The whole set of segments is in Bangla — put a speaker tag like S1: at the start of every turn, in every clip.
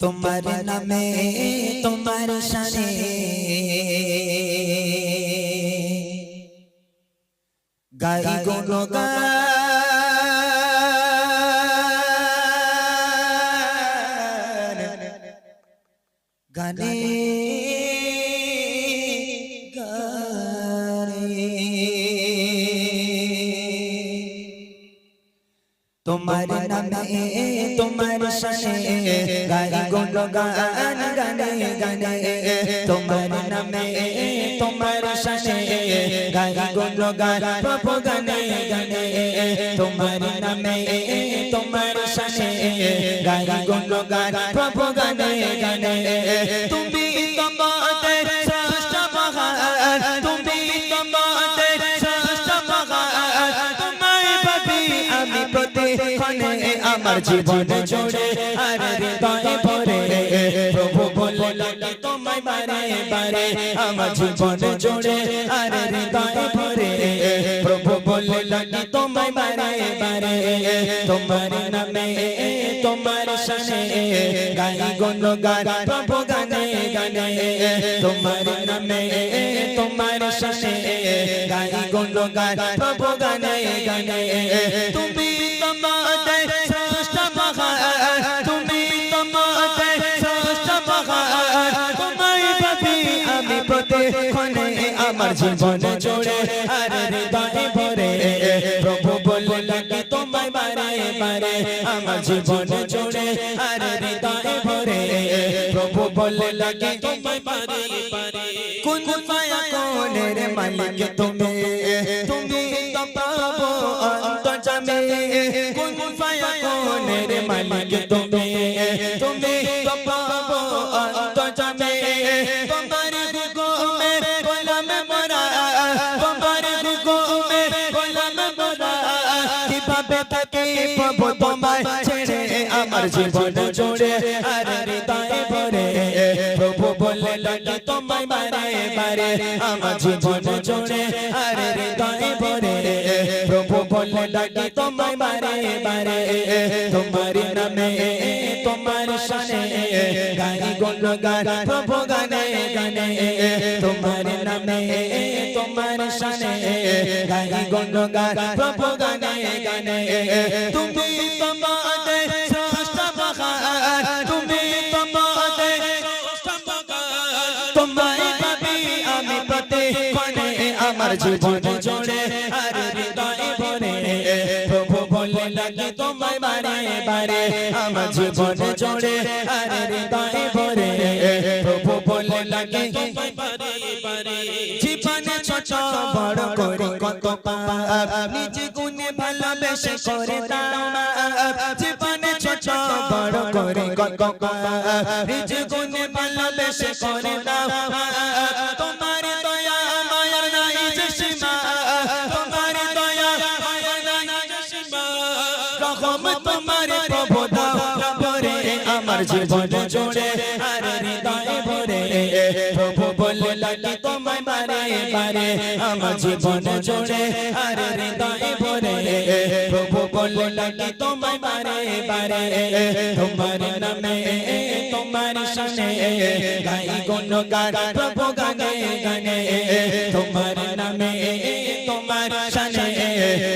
S1: তোমার নামে তোমার শানে গাই গুণগান গানে গানে তোমার নামে তোমার শানে গাই গুণগান গানে গানে তোমার নামে তোমার শানে গাই গুণগান প্রভু গানে গানে তোমার নামে তোমার শানে গাই গুণগান প্রভু গানে গানে তুমি তোমাদের শ্রেষ্ঠ মহান তুমি তোমাদের শ্রেষ্ঠ মহান তোমায় পাবি আমি প্রতিক্ষণে আমার জীবন জুড়ে আর হৃদয়ে ভরে প্রভু বলে ডাকি তোমায় বারে বারে আমার জীবন জুড়ে আর হৃদয়ে ভরে প্রভু বলে ডাকি তোমায় বারে বারে তোমার নামে তোমার শানে গাই গুণগান প্রভু গানে গানে তোমার নামে তোমার শানে গাই গুণগান প্রভু গানে গানে তুমি তোমাদের শ্রেষ্ঠ মহান তুমি তোমাদের শ্রেষ্ঠ মহান তোমায় পাবি আমি প্রতিক্ষণে আমার জীবন জুড়ে আর হৃদয়ে ভরে প্রভু বলে ডাকি তোমায় বারে বারে আমার জীবন জুড়ে আর হৃদয়ে ভরে প্রভু বলে ডাকি তোমায় বারে বারে কোন মায়া কোনের মালিক তুমি তুমি তো প্রভু অন্তর্যামী কোন মায়া কোনের মালিক তুমি তুমি তো প্রভু অন্তর্যামী তোমার হুকুমে গোলাম মোরা তোমার হুকুমে গোলাম মোরা কিভাবে থাকি প্রভু তোমায় ছেড়ে আমার জীবন জুড়ে আর হৃদয়ে ভরে প্রভু বলে ডাকি তোমায় বারে বারে আমার জীবন জুড়ে আর হৃদয়ে ভরে প্রভু বলে ডাকি তোমায় বারে বারে তোমার নামে তোমার শানে গাই গুণগান প্রভু গানে গানে তোমার নামে তোমার শানে গাই গুণগান প্রভু গানে গানে তুমি তোমাদের শ্রেষ্ঠ মহান তুমি তোমাদের শ্রেষ্ঠ মহান তোমায় পাবি আমি প্রতিক্ষণে আমার জীবন জুড়ে আর হৃদয়ে ভরে প্রভু বলে ডাকি তোমায় বারে বারে আমার জীবন জুড়ে আর হৃদয়ে ভরে প্রভু বলে ডাকি তোমায় বারে বারে জীবনে ছোট বড় করে কত পাপ নিজ গুণে ভালোবেসে করে দাও মাপ জীবনে ছোট বড় করে কত পাপ নিজ গুণে ভালোবেসে করে দাও মাপ তোমার দয়া মায়ার নাই যে সীমা তোমার দয়া মায়ার নাই যে সীমা রহম তোমার প্রভু দাও ভরে আমার জীবন জুড়ে আর হৃদয়ে ভরে প্রভু বলে ডাকি তোমায় বারে বারে আমার জীবন জুড়ে আর হৃদয়ে ভরে প্রভু বলে ডাকি তোমায় বারে বারে তোমার নামে তোমার শানে গাই গুণগান প্রভু গানে গানে তোমার নামে তোমার শানে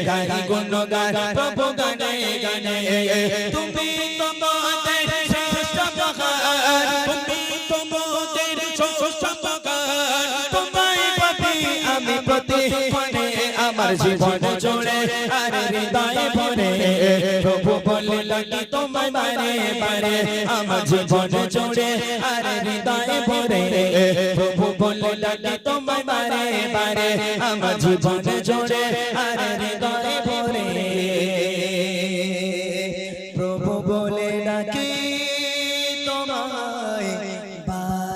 S1: গাই গুণগান প্রভু গানে গানে তুমি তোমাদের শ্রেষ্ঠ মহান তুমি তোমাদের শ্রেষ্ঠ মহান তোমায় পাবি আমি প্রতিক্ষণে আমার জীবন জুড়ে আর হৃদয়ে ভরে প্রভু বলে ডাকি তোমায় বারে বারে আমার জীবন জুড়ে আর হৃদয়ে ভরে প্রভু বলে ডাকি তোমায় বারে বারে আমার জীবন জুড়ে আর হৃদয়ে ভরে প্রভু বলে ডাকি তোমায় বারে বারে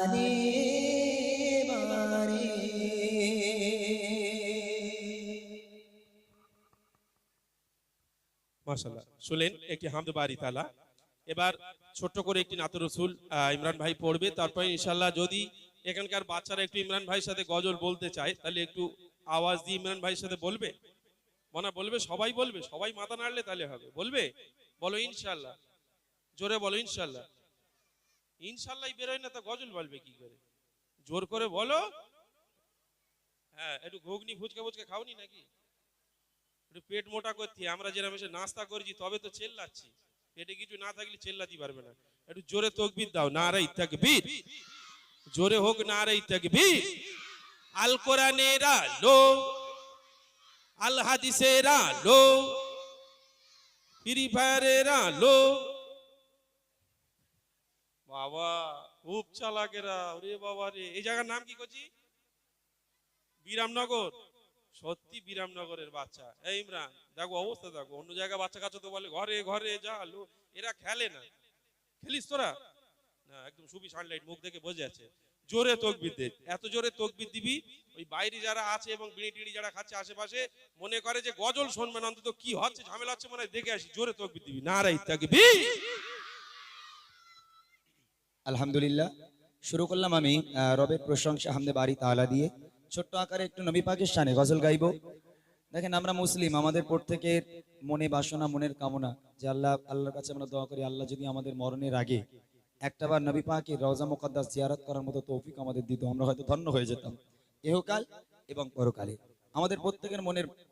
S2: মাশাআল্লাহ শুনলেন একটি হামদ বারি তাআলা। এবার ছোট করে একটি নাত রাসূল ইমরান ভাই পড়বে, তারপরে ইনশাআল্লাহ যদি এখানকার বাচ্চারা একটু ইমরান ভাইয়ের সাথে গজল বলতে চায় তাহলে একটু আওয়াজ দিয়ে ইমরান ভাইয়ের সাথে বলবে। মনে বলবে, সবাই বলবে, সবাই মাথা নাড়লে তাহলে হবে। বলবে? বলো ইনশাআল্লাহ, জোরে বলো ইনশাআল্লাহ। ইনশাল্লাহ বেরোয় না, তা গজল বলবে কি করে? জোর করে বলো। হ্যাঁ, একটু ঘুগনি ফুচকা ফুচকা খাওনি নাকি? একটু পেট মোটা করতে, আমরা যেরকম এসে নাস্তা করেছি তবে তো চেল্লাচ্ছি, পেটে কিছু না থাকলে চেল্লাতে পারবে না। একটু জোরে তকবীর দাও, নারে তাকবীর, জোরে হোক নারে তাকবীর। আল কোরআনের আলো, আল হাদিসের আলো, ফ্রি ফায়ারের আলো। বাবা খুব চালাকেরা, ওরে বাবা রে। এই জায়গার নাম কি করছি? বিরামনগর। সত্যি বিরামনগরের বাচ্চা। এই ইমরান দেখো অবস্থা দেখো, অন্য জায়গায় বাচ্চা কাচ্চা তো বলে ঘরে ঘরে যা লো, এরা খেলে না। খেলিস তোরা? না, একদম সুবি সানলাইট, মুখ দেখে বোঝা যাচ্ছে। জোরে তকবীর দে, এত জোরে তকবীর দিবি ওই বাইরে যারা আছে এবং বিড়ি টিড়ি যারা খাচ্ছে আশেপাশে মনে করে যে গজল শুনবে না, অন্তত কি হচ্ছে ঝামেলা হচ্ছে মনে হয় দেখে আসি। জোরে তকবীর দিবি, নারে তাকবীর।
S1: আলহামদুলিল্লাহ, শুরু করলাম আমি রবের প্রশংসা হামদে বাড়ি তাআলা দিয়ে। ছোট্ট আকারে একটু নবী পাকের শানে গজল গাইবো। দেখেন, আমরা মুসলিম, আমাদের প্রত্যেকের মনে বাসনা, মনের কামনা যে আল্লাহর কাছে আমরা দোয়া করি, আল্লাহ যদি আমাদের মরণের আগে একটাবার নবী পাকের রওজা মুকদ্দাস জিয়ারত করার মতো তৌফিক আমাদের দিত, আমরা হয়তো ধন্য হয়ে যেতাম ইহকাল এবং পরকালে। আমাদের প্রত্যেকের মনের